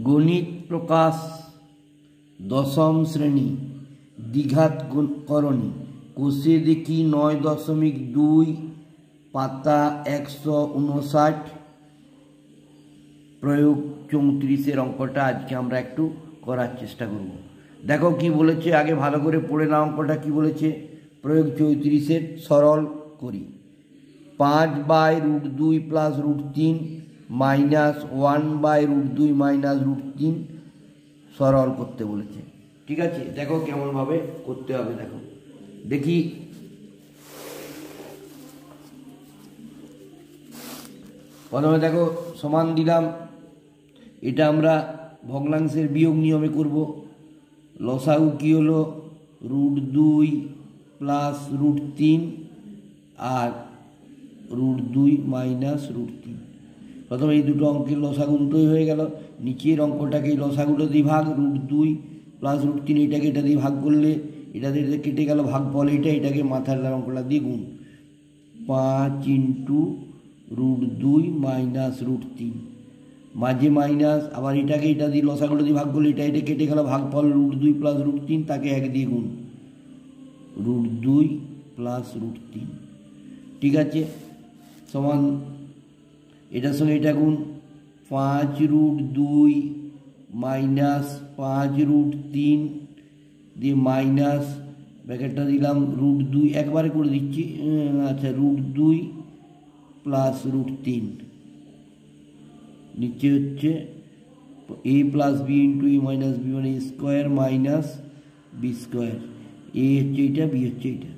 গণিত প্রকাশ দশম শ্রেণী দ্বিঘাত করণী কোষে দেখি 9.2 পাতা 159 প্রয়োগ 34 অঙ্কটা আজকে আমরা একটু করার চেষ্টা করব। দেখো কি বলেছে, আগে ভালো করে পড়ে নাও। অঙ্কটা কি বলেছে? প্রয়োগ 34 সরল করি। 5/√2 প্লাস √3 মাইনাস 1/√2 মাইনাস √3 সরল করতে বলেছে। ঠিক আছে, দেখো কেমনভাবে করতে হবে। দেখো দেখি, প্রথমে দেখো সমান দিলাম, এটা আমরা ভগ্নাংশের বিয়োগ নিয়মে করব। লসাগু কি হলো? √2 প্লাস √3 আর √2 মাইনাস √3। প্রথমে এই দুটো অঙ্কের লসাগু দুটোই হয়ে গেল। নিচের অঙ্কটাকে লসাগুটা দিয়ে ভাগ, √2 প্লাস √3 এটাকে এটা দিয়ে ভাগ করলে এটাতে কেটে গেল ভাগফল, এটাকে মাথার অঙ্কটা দিয়ে গুণ। 5 × √2 মাইনাস √3, মাঝে মাইনাস, আবার এটাকে এটা দিয়ে লসাগুটা দিয়ে ভাগ করলে এটা কেটে গেল ভাগফল, √2 প্লাস √3 তাকে 1 দিয়ে গুণ, √2 প্লাস √3। ঠিক আছে, সমান এটার সঙ্গে এটা গুণ, 5√2 মাইনাস 5√3 দিয়ে মাইনাস ব্র্যাকেটটা দিলাম √2, একবারে করে দিচ্ছি। আচ্ছা, √2 প্লাস √3, নিচে হচ্ছে a plus b into a minus b মানে square minus B square. a হচ্ছে এইটা, b হচ্ছে এইটা,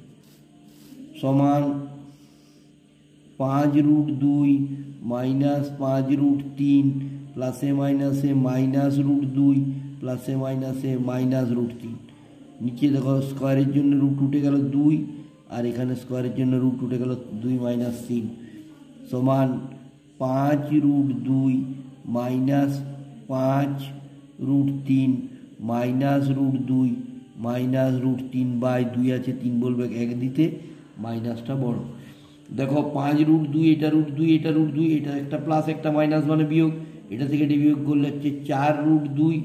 সমান 5√2 মাইনাস 5√3 প্লাসে মাইনাসে মাইনাস √2 প্লাসে মাইনাসে মাইনাস √3। নিচে দেখো স্কোয়ারের জন্য √ উঠে গেল 2, আর এখানে স্কোয়ারের জন্য √ উঠে গেল 2 মাইনাস 3, সমান 5√2 মাইনাস 5√3 মাইনাস √2 মাইনাস √3/2 আছে, 3 বলবে 1 দিতে, মাইনাসটা বড়। দেখো 5√2, এটা √2, এটা √2, এটা একটা প্লাস একটা মাইনাস মানে বিয়োগ, এটা থেকে এটা বিয়োগ করলে হচ্ছে 4√2।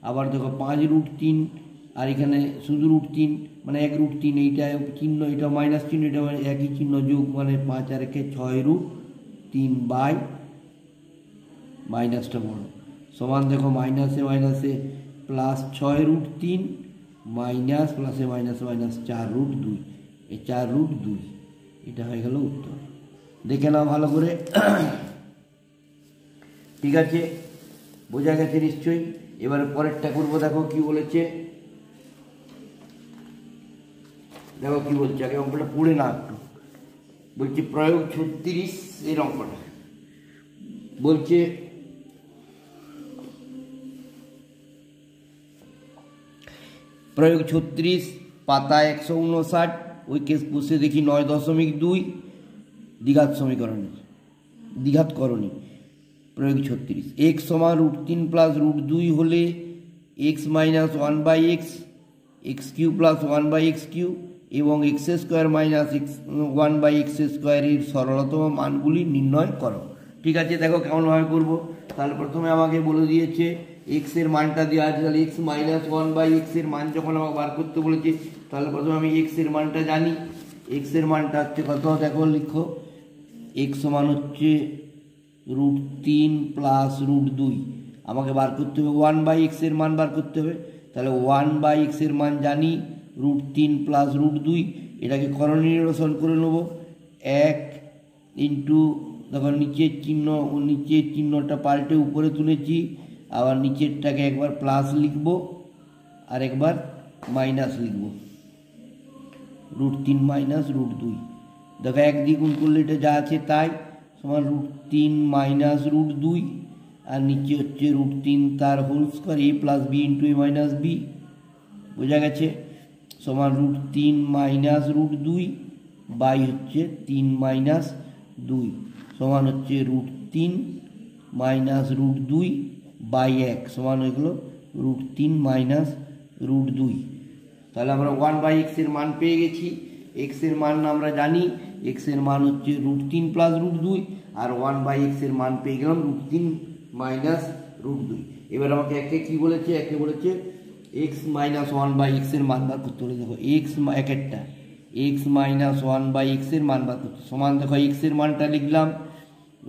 আবার দেখো 5√3, আর এখানে শুধু √3 মানে 1√3, এইটা চিহ্ন, এটা মাইনাস চিহ্ন, এটা একই চিহ্ন যোগ, মানে 5 আর 1 6√3 মাইনাসটা বড়, সমান দেখো মাইনাসে মাইনাসে প্লাস 6√3 মাইনাস প্লাসে মাইনাসে মাইনাস 4√2, এই 4√2, এটা হয়ে গেল উত্তর। দেখে নাও ভালো করে। ঠিক আছে, বোঝা গেছে নিশ্চয়ই। এবারে পরেরটা করবো। দেখো কি বলেছে, দেখো কি বলছে, আগে অঙ্কটা পড়ে না একটু। বলছে প্রয়োগ 36 এর অঙ্কটা বলছে, প্রয়োগ 36 পাতা 159, ওই কেস বসে দেখি 9.2 দ্বিঘাত সমীকরণের দ্বিঘাত করণী। প্রয়োগ 36, x সমান √3 প্লাস √2 হলে x minus 1/x, x³ plus 1/x³ এবং x² মাইনাস 1/x² এর সরলতম মানগুলি নির্ণয় করো। ঠিক আছে, দেখো কেমনভাবে করবো। তাহলে প্রথমে আমাকে বলে দিয়েছে x এর মানটা দেওয়া আছে, তাহলে x মাইনাস 1/x এর মান যখন আমাকে বার করতে বলেছে, তাহলে প্রথমে আমি x এর মানটা জানি। x এর মানটা হচ্ছে কত, দেখো লিখো, x সমান হচ্ছে √3 প্লাস √2, আমাকে বার করতে হবে 1/x এর মান বার করতে হবে। তাহলে 1/x এর মান জানি, √3 প্লাস √2, এটাকে করণীয় নিরসন করে নেব। 1 ইন্টু, দেখো নিচের চিহ্নটা পাল্টে উপরে তুলেছি, আবার নিচেরটাকে একবার প্লাস লিখব আর একবার মাইনাস লিখব, √3 মাইনাস √2। দেখো 1 দিয়ে গুণ করলে এটা যা আছে তাই, সমান √3 মাইনাস √2, আর নিচে হচ্ছে √3 তার whole square, a plus b into a minus b। বোঝা গেছে, সমান √3 মাইনাস √2 বাই হচ্ছে 3 মাইনাস 2, সমান হচ্ছে √3 মাইনাস √2 বাই 1, সমান হয়ে গেল √3 মাইনাস √2। তাহলে আমরা 1/x এর মান পেয়ে গেছি। x এর মান আমরা জানি, x এর মান হচ্ছে √3 প্লাস √2, আর 1/x এর মান পেয়ে গেলাম √3 মাইনাস √2। এবার আমাকে একে কি বলেছে, একে বলেছে x - 1/x এর মান বার করতে বলে। দেখো x একটা x - 1/x এর মান বার করতে সমান, দেখো x এর মানটা লিখলাম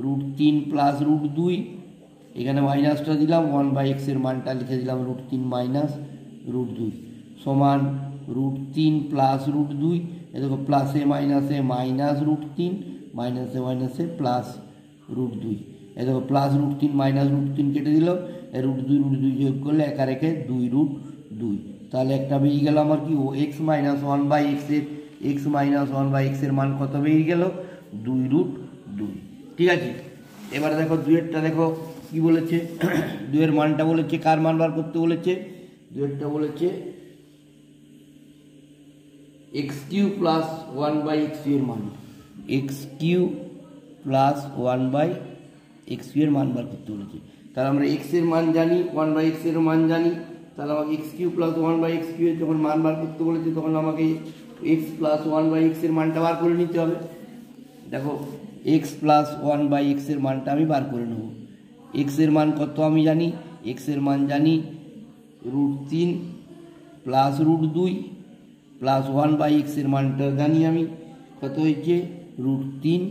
√3 প্লাস √2, এখানে মাইনাসটা দিলাম 1/x এর মানটা লিখে দিলাম √3 মাইনাস √2 সমান √3 প্লাস √2। এ দেখো প্লাসে মাইনাসে মাইনাস √3, মাইনাসে মাইনাসে প্লাস √2। এ দেখো প্লাস √3 মাইনাস √3 কেটে দিল, √2 √2 যোগ করলে একা রেখে 2√2। তাহলে একটা বেরিয়ে গেল আমার কি, ও x - 1/x এর x - 1/x এর মান কত বেরিয়ে গেল, 2√2। ঠিক আছে, এবারে দেখো দুয়েরটা দেখো কি বলেছে, দুয়ের মানটা বলেছে, কার মান বার করতে বলেছে, দুয়েরটা বলেছে x³ প্লাস 1/x এর মান, x³ প্লাস 1/x এর মান বার করতে বলেছে। তাহলে আমরা x এর মান জানি, 1/x এর মান জানি, তাহলে আমাকে x³ প্লাস 1/x এর যখন মান বার করতে বলেছে তখন আমাকে x প্লাস 1/x এর মানটা বার করে নিতে হবে। দেখো x প্লাস 1/x এর মানটা আমি বার করে নেব। x এর মান কত আমি জানি, x এর মান জানি √3 প্লাস √2 প্লাস 1/x এর মানটা জানি আমি কত হয়েছে, √3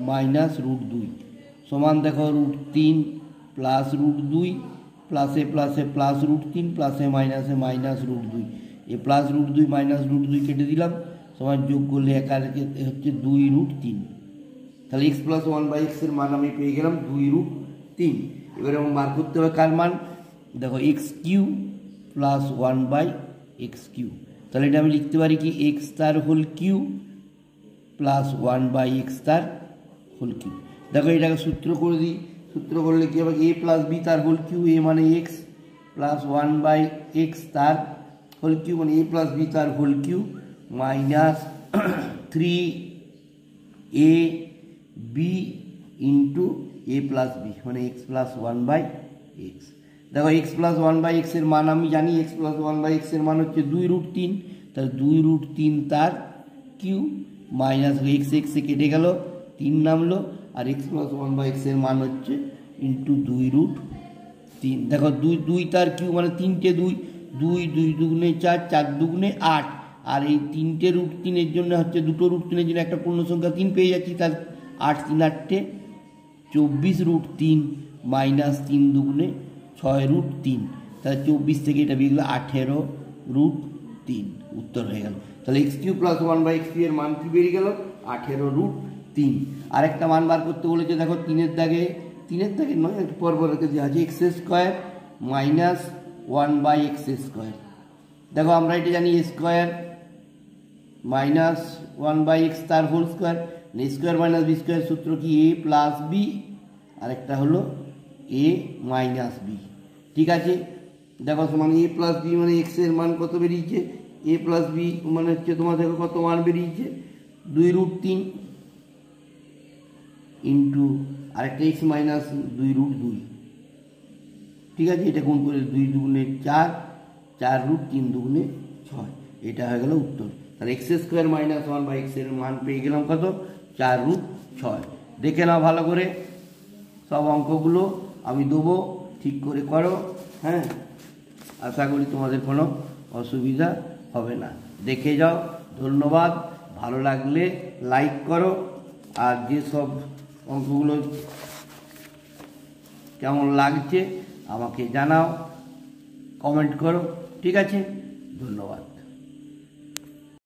মাইনাস √2 সমান দেখো √3 প্লাস √2 প্লাসে প্লাসে প্লাস √3 প্লাসে মাইনাসে মাইনাস √2, এ প্লাস √2 মাইনাস √2 কেটে দিলাম, সমান যোগ করলে একা রেখে হচ্ছে 2√3। তাহলে x প্লাস 1/x এর মান আমি পেয়ে গেলাম 2√3। এবারে আমার বার করতে হবে কার মান, দেখো x³ প্লাস 1/x³। তাহলে এটা আমি লিখতে পারি কি, x তার হোল কিউ প্লাস 1/x তার হোল কিউ। দেখো এটাকে সূত্র করে দিই, সূত্র করলে কি হবে, a প্লাস b তার হোল কিউ, a মানে x প্লাস 1/x তার হোল কিউ মানে a প্লাস b তার whole cube minus 3ab into a plus b মানে x প্লাস 1/x। দেখো x প্লাস 1/x এর মান আমি জানি, x প্লাস 1/x এর মান হচ্ছে 2√3, তাহলে 2√3 তার কিউ মাইনাস x এ কেটে গেল 3 নামলো, আর x প্লাস 1/x এর মান হচ্ছে ইন্টু 2√3। দেখো 2 তার কিউ মানে 3টে 2, 2 দুগুণে 4, 4 দুগুণে 8, আর এই 3টে √3 এর জন্য হচ্ছে, দুটো √3 এর জন্য একটা পূর্ণ সংখ্যা 3 পেয়ে যাচ্ছি, তার 8 3 8 24√3 মাইনাস 3 দুগুণে 6√3, তাহলে 24 থেকে এটা বেরিয়ে গেল 18√3, উত্তর হয়ে গেল। তাহলে x³ প্লাস 1/x এর মান কি বেরিয়ে গেল, 18√3। আরেকটা মান বার করতে বলেছে, দেখো 3-এর দাগে নয়, একটু পরপর রেখে দেওয়া আছে x² মাইনাস 1/x²। দেখো আমরা এটা জানি a² মাইনাস 1/x তার whole square, a² minus b² সূত্র কি, a প্লাস b, আরেকটা হলো a মাইনাস b। ঠিক আছে, দেখো সমান a প্লাস b মানে x এর মান কত বেরিয়েছে, a প্লাস b মানে হচ্ছে তোমার দেখো কত মান বেরিয়েছে, 2√3 ইন্টু আরেকটা x মাইনাস 2√2। ঠিক আছে, এটা কোন করে, 2 দুগুণে 4, 4√3 দুগুণে 6, এটা হয়ে গেল উত্তর। তাহলে x² মাইনাস 1/x এর মান পেয়ে গেলাম কত, 4√6। দেখে নাও ভালো করে, সব অঙ্কগুলো আমি দেবো, ঠিক করে করো। হ্যাঁ, আশা করি তোমাদের কোনো অসুবিধা হবে না, দেখে যাও। ধন্যবাদ, ভালো লাগলে লাইক করো, আর যেসব অঙ্কগুলো কেমন লাগছে আমাকে জানাও, কমেন্ট করো। ঠিক আছে, ধন্যবাদ।